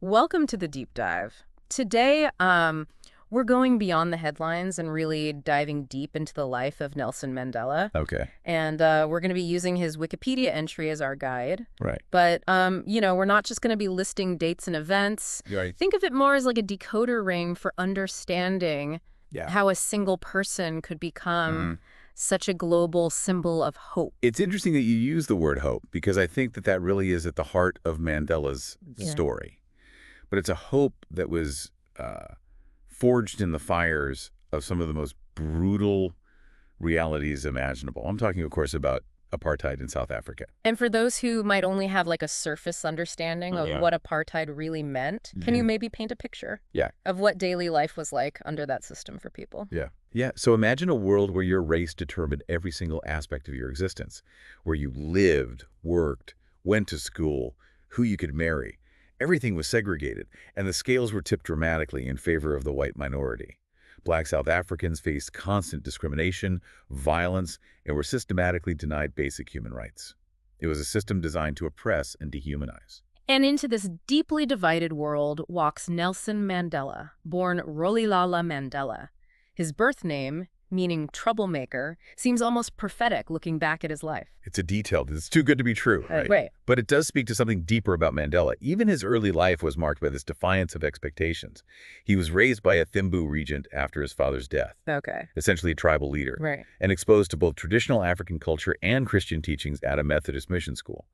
Welcome to the deep dive. Today, we're going beyond the headlines and really diving deep into the life of Nelson Mandela. Okay. And we're going to be using his Wikipedia entry as our guide. Right. But, we're not just going to be listing dates and events. Right. Think of it more as like a decoder ring for understanding Yeah. how a single person could become Mhm. such a global symbol of hope. It's interesting that you use the word hope because I think that that really is at the heart of Mandela's Yeah. story. But it's a hope that was forged in the fires of some of the most brutal realities imaginable. I'm talking, of course, about apartheid in South Africa. And for those who might only have like a surface understanding of Yeah. what apartheid really meant, can you maybe paint a picture Yeah. of what daily life was like under that system for people? Yeah. Yeah. So imagine a world where your race determined every single aspect of your existence, where you lived, worked, went to school, who you could marry. Everything was segregated, and the scales were tipped dramatically in favor of the white minority. Black South Africans faced constant discrimination, violence, and were systematically denied basic human rights. It was a system designed to oppress and dehumanize. And into this deeply divided world walks Nelson Mandela, born Rolihlahla Mandela. His birth name, meaning troublemaker, seems almost prophetic looking back at his life. It's too good to be true, right? Right. But it does speak to something deeper about Mandela. Even his early life was marked by this defiance of expectations. He was raised by a Thimbu regent after his father's death, Okay. essentially a tribal leader, Right. and exposed to both traditional African culture and Christian teachings at a Methodist mission school.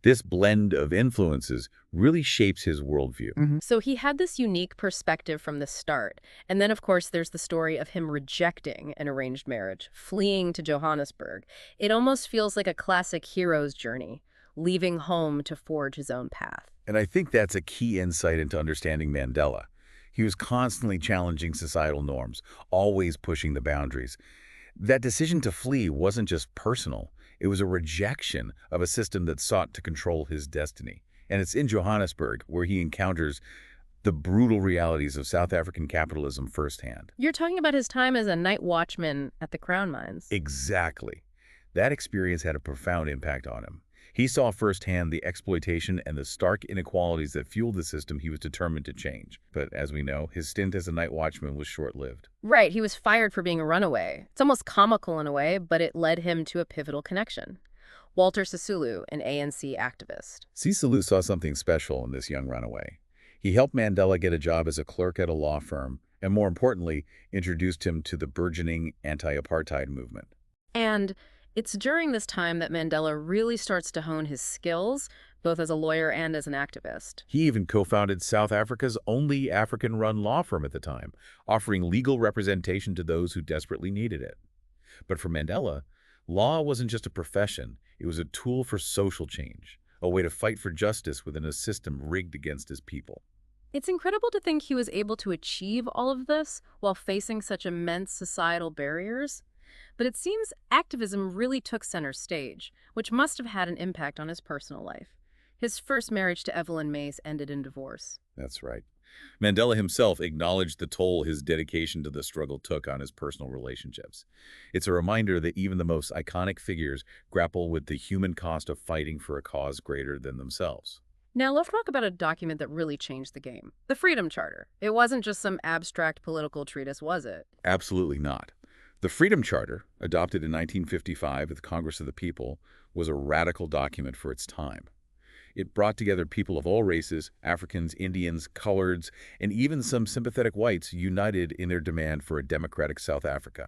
This blend of influences really shapes his worldview. So he had this unique perspective from the start. And then, of course, there's the story of him rejecting an arranged marriage, fleeing to Johannesburg. It almost feels like a classic hero's journey, leaving home to forge his own path. And I think that's a key insight into understanding Mandela. He was constantly challenging societal norms, always pushing the boundaries. That decision to flee wasn't just personal. It was a rejection of a system that sought to control his destiny. And it's in Johannesburg where he encounters the brutal realities of South African capitalism firsthand. You're talking about his time as a night watchman at the Crown Mines. Exactly. That experience had a profound impact on him. He saw firsthand the exploitation and the stark inequalities that fueled the system he was determined to change. But as we know, his stint as a night watchman was short-lived. Right, he was fired for being a runaway. It's almost comical in a way, but it led him to a pivotal connection. Walter Sisulu, an ANC activist. Sisulu saw something special in this young runaway. He helped Mandela get a job as a clerk at a law firm, and more importantly, introduced him to the burgeoning anti-apartheid movement. And it's during this time that Mandela really starts to hone his skills, both as a lawyer and as an activist. He even co-founded South Africa's only African-run law firm at the time, offering legal representation to those who desperately needed it. But for Mandela, law wasn't just a profession, it was a tool for social change, a way to fight for justice within a system rigged against his people. It's incredible to think he was able to achieve all of this while facing such immense societal barriers. But it seems activism really took center stage, which must have had an impact on his personal life. His first marriage to Evelyn Mace ended in divorce. That's right. Mandela himself acknowledged the toll his dedication to the struggle took on his personal relationships. It's a reminder that even the most iconic figures grapple with the human cost of fighting for a cause greater than themselves. Now let's talk about a document that really changed the game. The Freedom Charter. It wasn't just some abstract political treatise, was it? Absolutely not. The Freedom Charter, adopted in 1955 at the Congress of the People, was a radical document for its time. It brought together people of all races, Africans, Indians, coloreds, and even some sympathetic whites united in their demand for a democratic South Africa.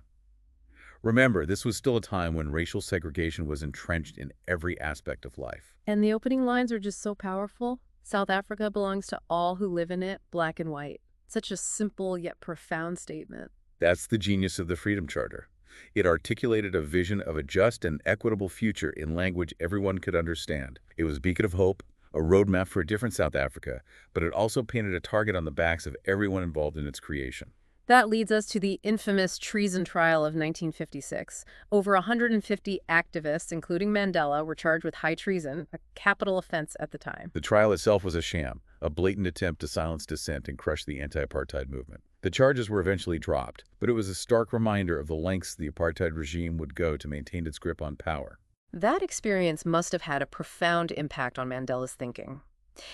Remember, this was still a time when racial segregation was entrenched in every aspect of life. And the opening lines are just so powerful. South Africa belongs to all who live in it, black and white. Such a simple yet profound statement. That's the genius of the Freedom Charter. It articulated a vision of a just and equitable future in language everyone could understand. It was a beacon of hope, a roadmap for a different South Africa, but it also painted a target on the backs of everyone involved in its creation. That leads us to the infamous treason trial of 1956. Over 150 activists, including Mandela, were charged with high treason, a capital offense at the time. The trial itself was a sham, a blatant attempt to silence dissent and crush the anti-apartheid movement. The charges were eventually dropped, but it was a stark reminder of the lengths the apartheid regime would go to maintain its grip on power. That experience must have had a profound impact on Mandela's thinking.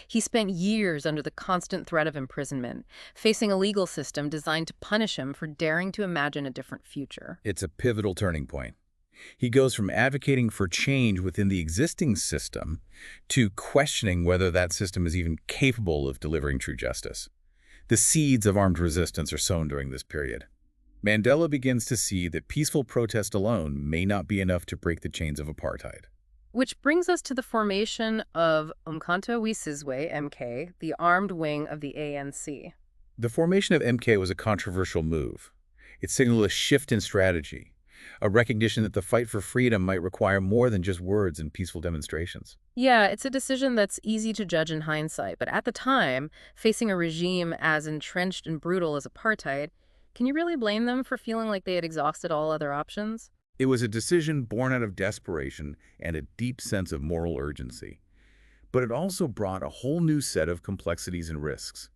He spent years under the constant threat of imprisonment, facing a legal system designed to punish him for daring to imagine a different future. It's a pivotal turning point. He goes from advocating for change within the existing system to questioning whether that system is even capable of delivering true justice. The seeds of armed resistance are sown during this period. Mandela begins to see that peaceful protest alone may not be enough to break the chains of apartheid. Which brings us to the formation of Umkhonto we Sizwe, MK, the armed wing of the ANC. The formation of MK was a controversial move. It signaled a shift in strategy, a recognition that the fight for freedom might require more than just words and peaceful demonstrations. Yeah, it's a decision that's easy to judge in hindsight, but at the time, facing a regime as entrenched and brutal as apartheid, can you really blame them for feeling like they had exhausted all other options? It was a decision born out of desperation and a deep sense of moral urgency. But it also brought a whole new set of complexities and risks.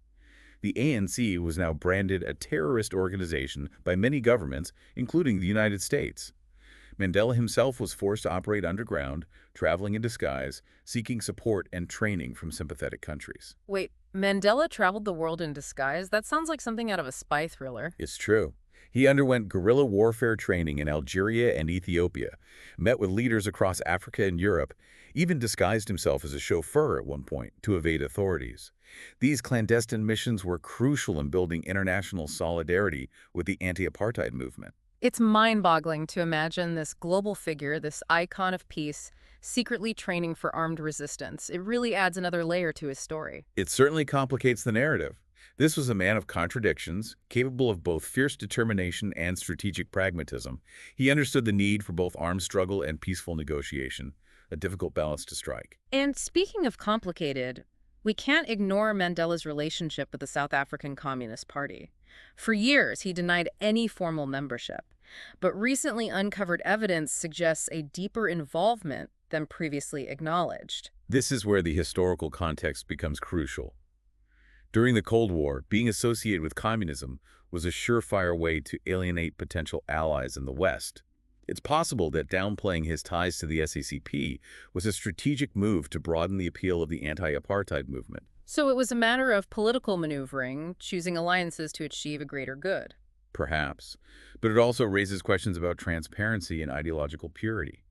The ANC was now branded a terrorist organization by many governments, including the United States. Mandela himself was forced to operate underground, traveling in disguise, seeking support and training from sympathetic countries. Wait, Mandela traveled the world in disguise? That sounds like something out of a spy thriller. It's true. He underwent guerrilla warfare training in Algeria and Ethiopia, met with leaders across Africa and Europe, even disguised himself as a chauffeur at one point to evade authorities. These clandestine missions were crucial in building international solidarity with the anti-apartheid movement. It's mind-boggling to imagine this global figure, this icon of peace, secretly training for armed resistance. It really adds another layer to his story. It certainly complicates the narrative. This was a man of contradictions, capable of both fierce determination and strategic pragmatism. He understood the need for both armed struggle and peaceful negotiation, a difficult balance to strike. And speaking of complicated, we can't ignore Mandela's relationship with the South African Communist Party. For years, he denied any formal membership, but recently uncovered evidence suggests a deeper involvement than previously acknowledged. This is where the historical context becomes crucial. During the Cold War, being associated with communism was a surefire way to alienate potential allies in the West. It's possible that downplaying his ties to the SACP was a strategic move to broaden the appeal of the anti-apartheid movement. So it was a matter of political maneuvering, choosing alliances to achieve a greater good. Perhaps. But it also raises questions about transparency and ideological purity.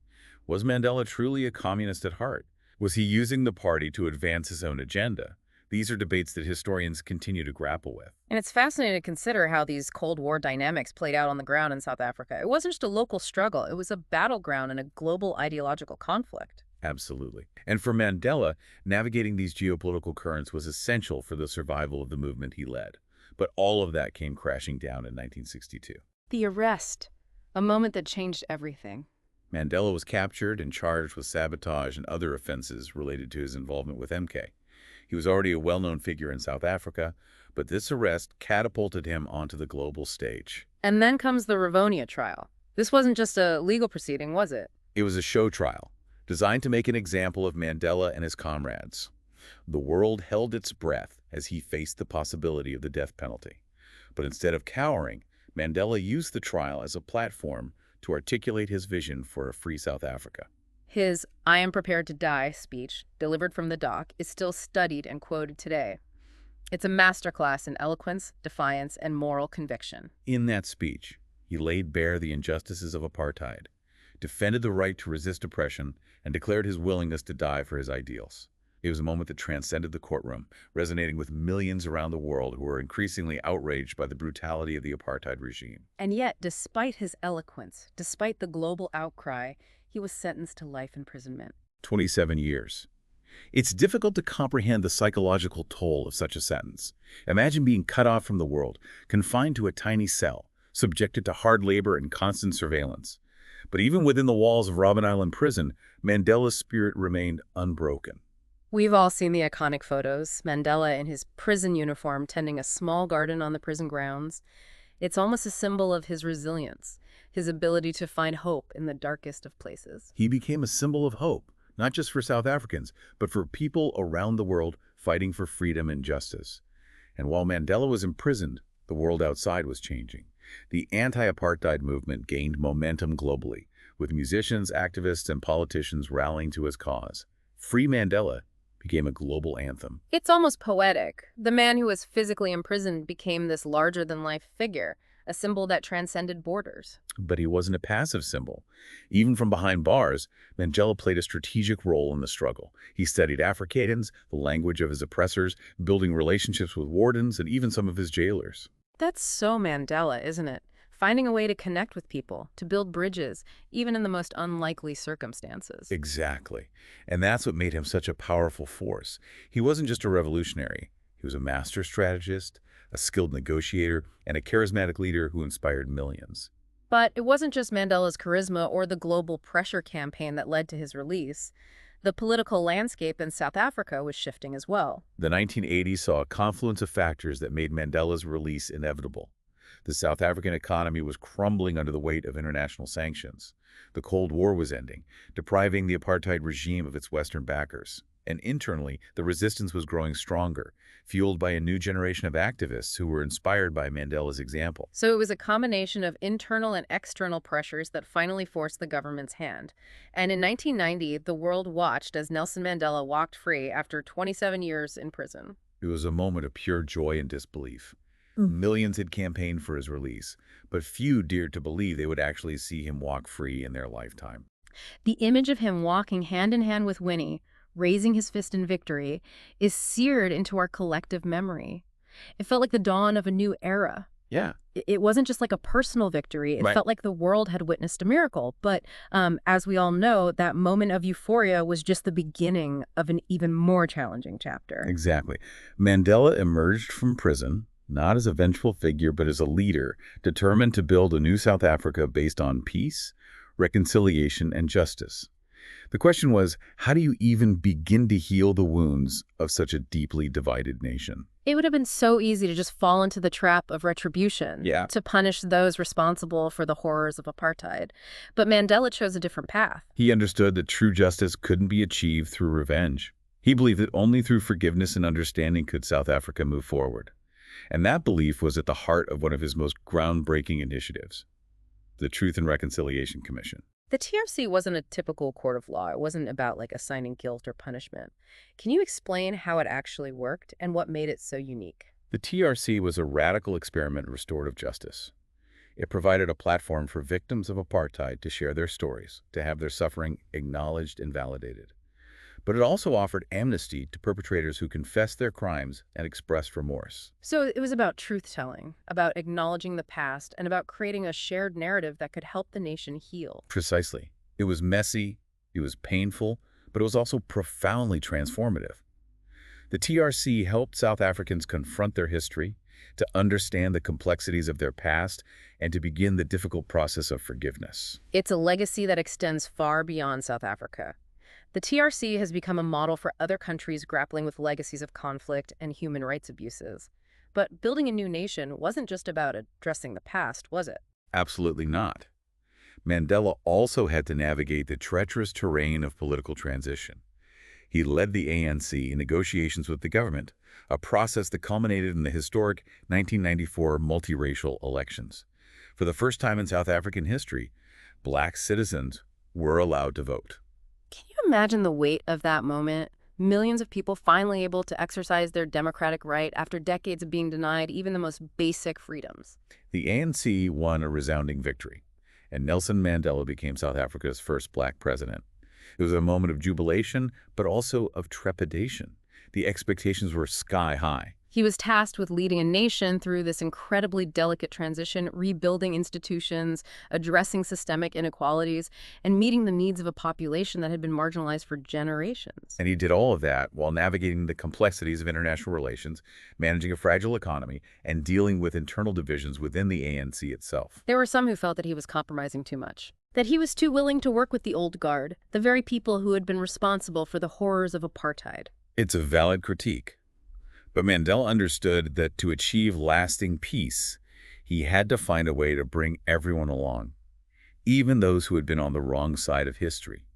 Was Mandela truly a communist at heart? Was he using the party to advance his own agenda? These are debates that historians continue to grapple with. And it's fascinating to consider how these Cold War dynamics played out on the ground in South Africa. It wasn't just a local struggle, it was a battleground and a global ideological conflict. Absolutely. And for Mandela, navigating these geopolitical currents was essential for the survival of the movement he led. But all of that came crashing down in 1962. The arrest, a moment that changed everything. Mandela was captured and charged with sabotage and other offenses related to his involvement with MK. He was already a well-known figure in South Africa, but this arrest catapulted him onto the global stage. And then comes the Rivonia trial. This wasn't just a legal proceeding, was it? It was a show trial, designed to make an example of Mandela and his comrades. The world held its breath as he faced the possibility of the death penalty. But instead of cowering, Mandela used the trial as a platform to articulate his vision for a free South Africa. His "I am prepared to die" speech, delivered from the dock, is still studied and quoted today. It's a masterclass in eloquence, defiance, and moral conviction. In that speech, he laid bare the injustices of apartheid, defended the right to resist oppression, and declared his willingness to die for his ideals. It was a moment that transcended the courtroom, resonating with millions around the world who were increasingly outraged by the brutality of the apartheid regime. And yet, despite his eloquence, despite the global outcry, he was sentenced to life imprisonment. 27 years. It's difficult to comprehend the psychological toll of such a sentence. Imagine being cut off from the world, confined to a tiny cell, subjected to hard labor and constant surveillance. But even within the walls of Robben Island prison, Mandela's spirit remained unbroken. We've all seen the iconic photos, Mandela in his prison uniform tending a small garden on the prison grounds. It's almost a symbol of his resilience, his ability to find hope in the darkest of places. He became a symbol of hope, not just for South Africans, but for people around the world fighting for freedom and justice. And while Mandela was imprisoned, the world outside was changing. The anti-apartheid movement gained momentum globally, with musicians, activists, and politicians rallying to his cause. Free Mandela became a global anthem. It's almost poetic. The man who was physically imprisoned became this larger-than-life figure, a symbol that transcended borders. But he wasn't a passive symbol. Even from behind bars, Mandela played a strategic role in the struggle. He studied Afrikaans, the language of his oppressors, building relationships with wardens and even some of his jailers. That's so Mandela, isn't it? Finding a way to connect with people, to build bridges, even in the most unlikely circumstances. Exactly. And that's what made him such a powerful force. He wasn't just a revolutionary. He was a master strategist, a skilled negotiator, and a charismatic leader who inspired millions. But it wasn't just Mandela's charisma or the global pressure campaign that led to his release. The political landscape in South Africa was shifting as well. The 1980s saw a confluence of factors that made Mandela's release inevitable. The South African economy was crumbling under the weight of international sanctions. The Cold War was ending, depriving the apartheid regime of its Western backers. And internally, the resistance was growing stronger, fueled by a new generation of activists who were inspired by Mandela's example. So it was a combination of internal and external pressures that finally forced the government's hand. And in 1990, the world watched as Nelson Mandela walked free after 27 years in prison. It was a moment of pure joy and disbelief. Millions had campaigned for his release, but few dared to believe they would actually see him walk free in their lifetime. The image of him walking hand in hand with Winnie, raising his fist in victory, is seared into our collective memory. It felt like the dawn of a new era. Yeah. It wasn't just like a personal victory. It Right. felt like the world had witnessed a miracle. But as we all know, that moment of euphoria was just the beginning of an even more challenging chapter. Exactly. Mandela emerged from prison, not as a vengeful figure, but as a leader, determined to build a new South Africa based on peace, reconciliation, and justice. The question was, how do you even begin to heal the wounds of such a deeply divided nation? It would have been so easy to just fall into the trap of retribution, Yeah. to punish those responsible for the horrors of apartheid. But Mandela chose a different path. He understood that true justice couldn't be achieved through revenge. He believed that only through forgiveness and understanding could South Africa move forward. And that belief was at the heart of one of his most groundbreaking initiatives, the Truth and Reconciliation Commission. The TRC wasn't a typical court of law. It wasn't about like assigning guilt or punishment. Can you explain how it actually worked and what made it so unique? The TRC was a radical experiment in restorative justice. It provided a platform for victims of apartheid to share their stories, to have their suffering acknowledged and validated. But it also offered amnesty to perpetrators who confessed their crimes and expressed remorse. So it was about truth-telling, about acknowledging the past, and about creating a shared narrative that could help the nation heal. Precisely. It was messy, it was painful, but it was also profoundly transformative. The TRC helped South Africans confront their history, to understand the complexities of their past, and to begin the difficult process of forgiveness. It's a legacy that extends far beyond South Africa. The TRC has become a model for other countries grappling with legacies of conflict and human rights abuses. But building a new nation wasn't just about addressing the past, was it? Absolutely not. Mandela also had to navigate the treacherous terrain of political transition. He led the ANC in negotiations with the government, a process that culminated in the historic 1994 multiracial elections. For the first time in South African history, black citizens were allowed to vote. Can you imagine the weight of that moment? Millions of people finally able to exercise their democratic right after decades of being denied even the most basic freedoms. The ANC won a resounding victory, and Nelson Mandela became South Africa's first black president. It was a moment of jubilation, but also of trepidation. The expectations were sky high. He was tasked with leading a nation through this incredibly delicate transition, rebuilding institutions, addressing systemic inequalities, and meeting the needs of a population that had been marginalized for generations. And he did all of that while navigating the complexities of international relations, managing a fragile economy, and dealing with internal divisions within the ANC itself. There were some who felt that he was compromising too much, that he was too willing to work with the old guard, the very people who had been responsible for the horrors of apartheid. It's a valid critique. But Mandela understood that to achieve lasting peace, he had to find a way to bring everyone along, even those who had been on the wrong side of history.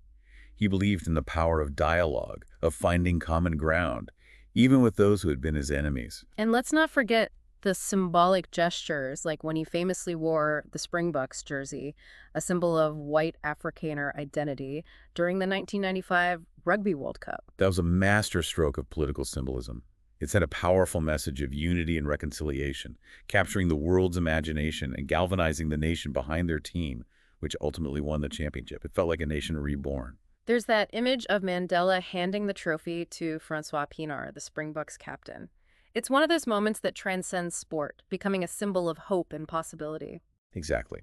He believed in the power of dialogue, of finding common ground, even with those who had been his enemies. And let's not forget The symbolic gestures, like when he famously wore the Springboks jersey, a symbol of white Afrikaner identity, during the 1995 Rugby World Cup. That was a masterstroke of political symbolism. It sent a powerful message of unity and reconciliation, capturing the world's imagination and galvanizing the nation behind their team, which ultimately won the championship. It felt like a nation reborn. There's that image of Mandela handing the trophy to Francois Pienaar, the Springboks captain. It's one of those moments that transcends sport, becoming a symbol of hope and possibility. Exactly.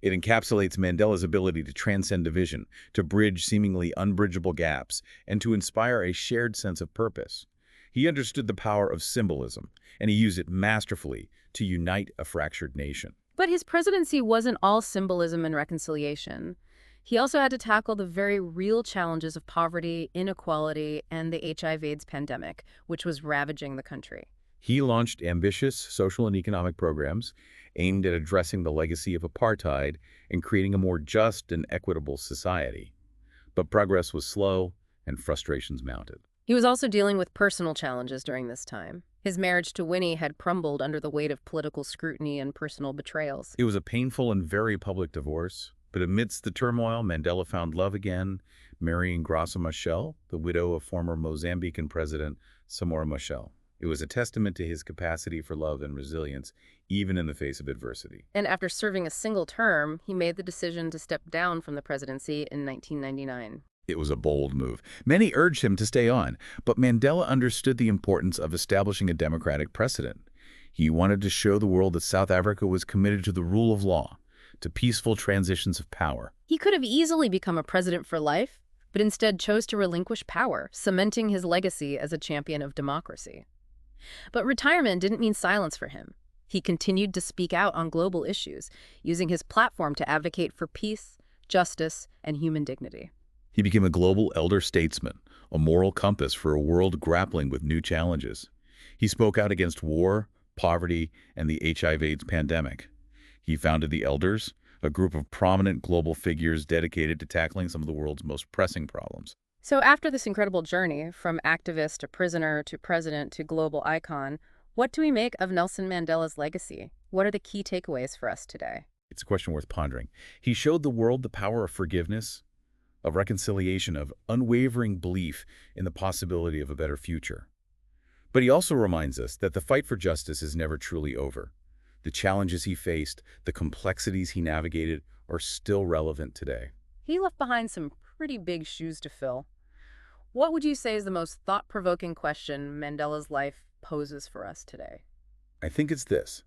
It encapsulates Mandela's ability to transcend division, to bridge seemingly unbridgeable gaps, and to inspire a shared sense of purpose. He understood the power of symbolism, and he used it masterfully to unite a fractured nation. But his presidency wasn't all symbolism and reconciliation. He also had to tackle the very real challenges of poverty, inequality, and the HIV/AIDS pandemic, which was ravaging the country. He launched ambitious social and economic programs aimed at addressing the legacy of apartheid and creating a more just and equitable society. But progress was slow and frustrations mounted. He was also dealing with personal challenges during this time. His marriage to Winnie had crumbled under the weight of political scrutiny and personal betrayals. It was a painful and very public divorce, but amidst the turmoil, Mandela found love again, marrying Graça Machel, the widow of former Mozambican President Samora Machel. It was a testament to his capacity for love and resilience, even in the face of adversity. And after serving a single term, he made the decision to step down from the presidency in 1999. It was a bold move. Many urged him to stay on, but Mandela understood the importance of establishing a democratic precedent. He wanted to show the world that South Africa was committed to the rule of law, to peaceful transitions of power. He could have easily become a president for life, but instead chose to relinquish power, cementing his legacy as a champion of democracy. But retirement didn't mean silence for him. He continued to speak out on global issues, using his platform to advocate for peace, justice, and human dignity. He became a global elder statesman, a moral compass for a world grappling with new challenges. He spoke out against war, poverty, and the HIV/AIDS pandemic. He founded the Elders, a group of prominent global figures dedicated to tackling some of the world's most pressing problems. So after this incredible journey, from activist to prisoner to president to global icon, what do we make of Nelson Mandela's legacy? What are the key takeaways for us today? It's a question worth pondering. He showed the world the power of forgiveness, of reconciliation, of unwavering belief in the possibility of a better future. But he also reminds us that the fight for justice is never truly over. The challenges he faced, the complexities he navigated, are still relevant today. He left behind some pretty big shoes to fill. What would you say is the most thought-provoking question Mandela's life poses for us today? I think it's this.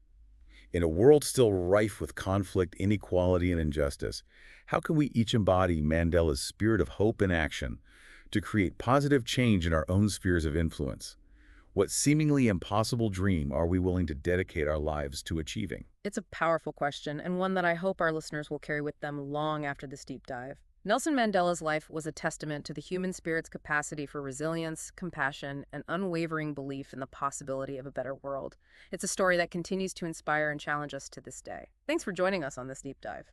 In a world still rife with conflict, inequality, and injustice, how can we each embody Mandela's spirit of hope in action to create positive change in our own spheres of influence? What seemingly impossible dream are we willing to dedicate our lives to achieving? It's a powerful question, and one that I hope our listeners will carry with them long after this deep dive. Nelson Mandela's life was a testament to the human spirit's capacity for resilience, compassion, and unwavering belief in the possibility of a better world. It's a story that continues to inspire and challenge us to this day. Thanks for joining us on this deep dive.